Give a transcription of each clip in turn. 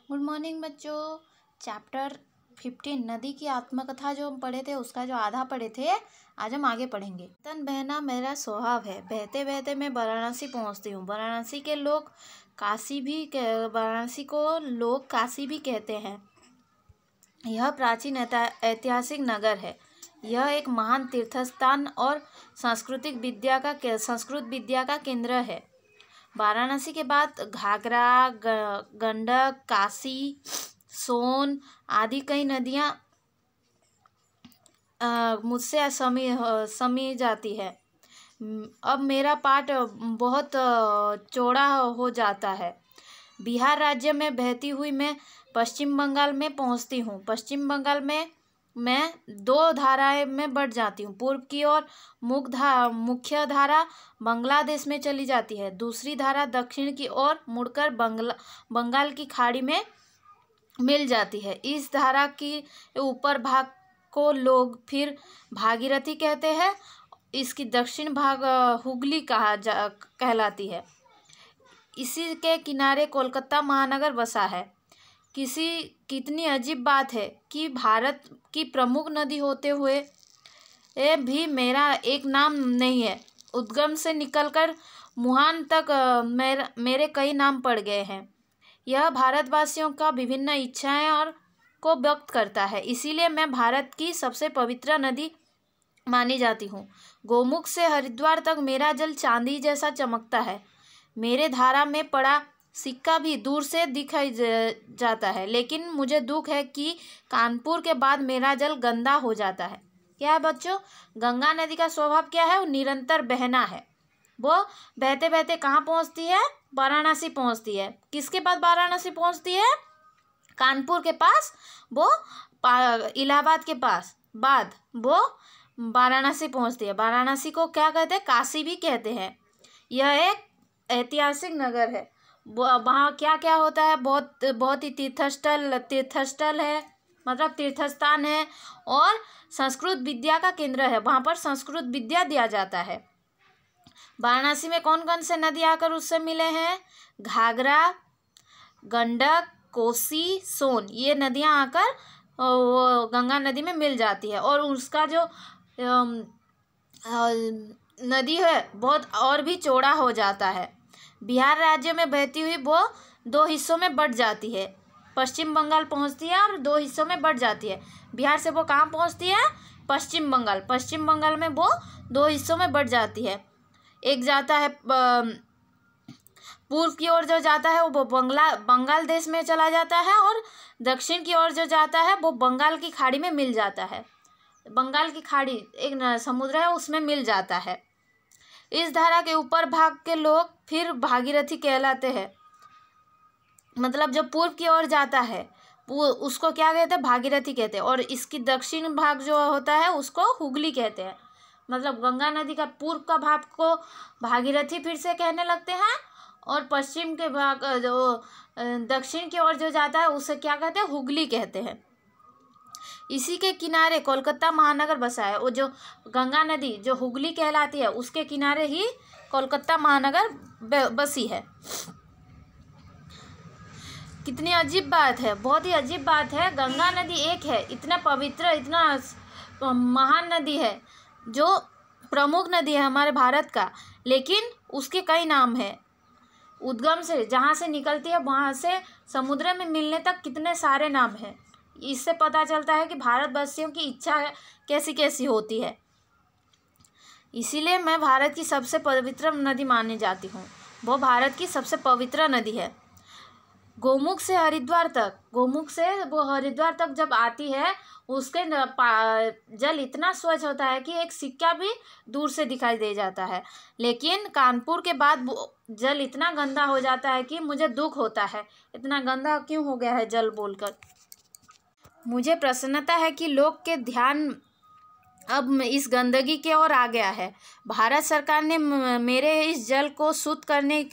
Good morning बच्चों। Chapter 15 नदी की आत्मकथा जो हम पढ़े थे उसका जो आधा पढ़े थे आज हम आगे पढ़ेंगे। तन बहना मेरा स्वभाव है, बहते बहते मैं वाराणसी पहुंचती हूँ। वाराणसी को लोग काशी भी कहते हैं। यह प्राचीन ऐतिहासिक नगर है। यह एक महान तीर्थस्थान और संस्कृत विद्या का केंद्र है। वाराणसी के बाद घाघरा, गंडक, काशी, सोन आदि कई नदियाँ मुझसे समी जाती है। अब मेरा पाठ बहुत चौड़ा हो जाता है। बिहार राज्य में बहती हुई मैं पश्चिम बंगाल में पहुंचती हूँ। पश्चिम बंगाल में मैं दो धाराएं में बढ़ जाती हूँ। पूर्व की ओर मुख्य धारा बांग्लादेश में चली जाती है। दूसरी धारा दक्षिण की ओर मुड़कर बंगाल की खाड़ी में मिल जाती है। इस धारा की ऊपर भाग को लोग फिर भागीरथी कहते हैं। इसकी दक्षिण भाग हुगली कहलाती है। इसी के किनारे कोलकाता महानगर बसा है। कितनी अजीब बात है कि भारत की प्रमुख नदी होते हुए भी मेरा एक नाम नहीं है। उद्गम से निकलकर मुहान तक मेरे कई नाम पड़ गए हैं। यह भारतवासियों का विभिन्न इच्छाएं और को व्यक्त करता है। इसीलिए मैं भारत की सबसे पवित्र नदी मानी जाती हूँ। गोमुख से हरिद्वार तक मेरा जल चांदी जैसा चमकता है। मेरे धारा में पड़ा सिक्का भी दूर से दिखाई जाता है, लेकिन मुझे दुख है कि कानपुर के बाद मेरा जल गंदा हो जाता है। क्या है बच्चों? गंगा नदी का स्वभाव क्या है? वो निरंतर बहना है। वो बहते बहते कहाँ पहुँचती है? वाराणसी पहुँचती है। किसके बाद वाराणसी पहुँचती है? कानपुर के पास, वो इलाहाबाद के पास, बाद वो वाराणसी पहुँचती है। वाराणसी को क्या कहते हैं? काशी भी कहते हैं। यह एक ऐतिहासिक नगर है। वहाँ क्या क्या होता है? बहुत ही तीर्थस्थल है, मतलब तीर्थस्थान है, और संस्कृत विद्या का केंद्र है। वहाँ पर संस्कृत विद्या दिया जाता है। वाराणसी में कौन कौन से नदी आकर उससे मिले हैं? घाघरा, गंडक, कोसी, सोन, ये नदियाँ आकर वो गंगा नदी में मिल जाती है। और उसका जो नदी है बहुत और भी चौड़ा हो जाता है। बिहार राज्य में बहती हुई वो दो हिस्सों में बढ़ जाती है। पश्चिम बंगाल पहुंचती है और दो हिस्सों में बढ़ जाती है। बिहार से वो कहाँ पहुंचती है? पश्चिम बंगाल। पश्चिम बंगाल में वो दो हिस्सों में बढ़ जाती है। एक जाता है पूर्व की ओर जो जाता है वो बंगाल देश में चला जाता है, और दक्षिण की ओर जो जाता है वो बंगाल की खाड़ी में मिल जाता है। बंगाल की खाड़ी एक समुद्र है, उसमें मिल जाता है। इस धारा के ऊपर भाग के लोग फिर भागीरथी कहलाते हैं। मतलब जो पूर्व की ओर जाता है वो उसको क्या कहते हैं? भागीरथी कहते हैं। और इसकी दक्षिण भाग जो होता है उसको हुगली कहते हैं। मतलब गंगा नदी का पूर्व का भाग को भागीरथी फिर से कहने लगते हैं, और पश्चिम के भाग जो दक्षिण की ओर जो जाता है उसे क्या कहते हैं? हुगली कहते हैं। इसी के किनारे कोलकाता महानगर बसा है। वो जो गंगा नदी जो हुगली कहलाती है उसके किनारे ही कोलकाता महानगर बसी है। कितनी अजीब बात है, बहुत ही अजीब बात है। गंगा नदी एक है, इतना पवित्र, इतना महान नदी है, जो प्रमुख नदी है हमारे भारत का, लेकिन उसके कई नाम हैं। उद्गम से जहाँ से निकलती है वहाँ से समुद्र में मिलने तक कितने सारे नाम हैं। इससे पता चलता है कि भारतवासियों की इच्छा कैसी कैसी होती है। इसीलिए मैं भारत की सबसे पवित्र नदी मानी जाती हूँ। वो भारत की सबसे पवित्र नदी है। गोमुख से वो हरिद्वार तक जब आती है उसके जल इतना स्वच्छ होता है कि एक सिक्का भी दूर से दिखाई दे जाता है। लेकिन कानपुर के बाद जल इतना गंदा हो जाता है कि मुझे दुख होता है, इतना गंदा क्यों हो गया है जल बोलकर। मुझे प्रसन्नता है कि लोग के ध्यान अब इस गंदगी की ओर आ गया है। भारत सरकार ने मेरे इस जल को शुद्ध करने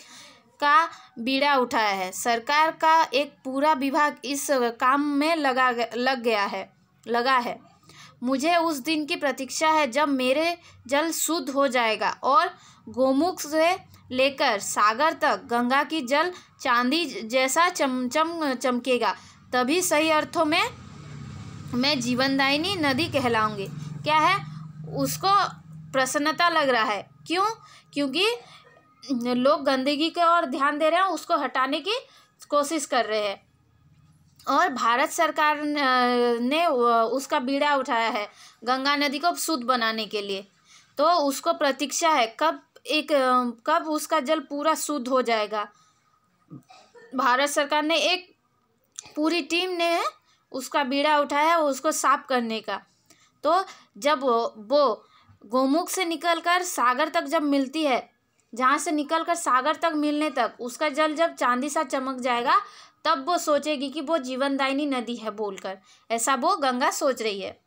का बीड़ा उठाया है। सरकार का एक पूरा विभाग इस काम में लगा है। मुझे उस दिन की प्रतीक्षा है जब मेरे जल शुद्ध हो जाएगा और गोमुख से लेकर सागर तक गंगा की जल चांदी जैसा चमकेगा। तभी सही अर्थों में मैं जीवनदायिनी नदी कहलाऊंगी। क्या है, उसको प्रसन्नता लग रहा है। क्यों? क्योंकि लोग गंदगी की ओर ध्यान दे रहे हैं, उसको हटाने की कोशिश कर रहे हैं। और भारत सरकार ने उसका बीड़ा उठाया है गंगा नदी को शुद्ध बनाने के लिए। तो उसको प्रतीक्षा है कब उसका जल पूरा शुद्ध हो जाएगा। भारत सरकार ने एक पूरी टीम ने उसका बीड़ा उठाया उसको साफ करने का। तो जब वो गोमुख से निकलकर सागर तक जब मिलती है, जहाँ से निकलकर सागर तक मिलने तक उसका जल जब चांदी सा चमक जाएगा, तब वो सोचेगी कि वो जीवनदायिनी नदी है बोलकर। ऐसा वो गंगा सोच रही है।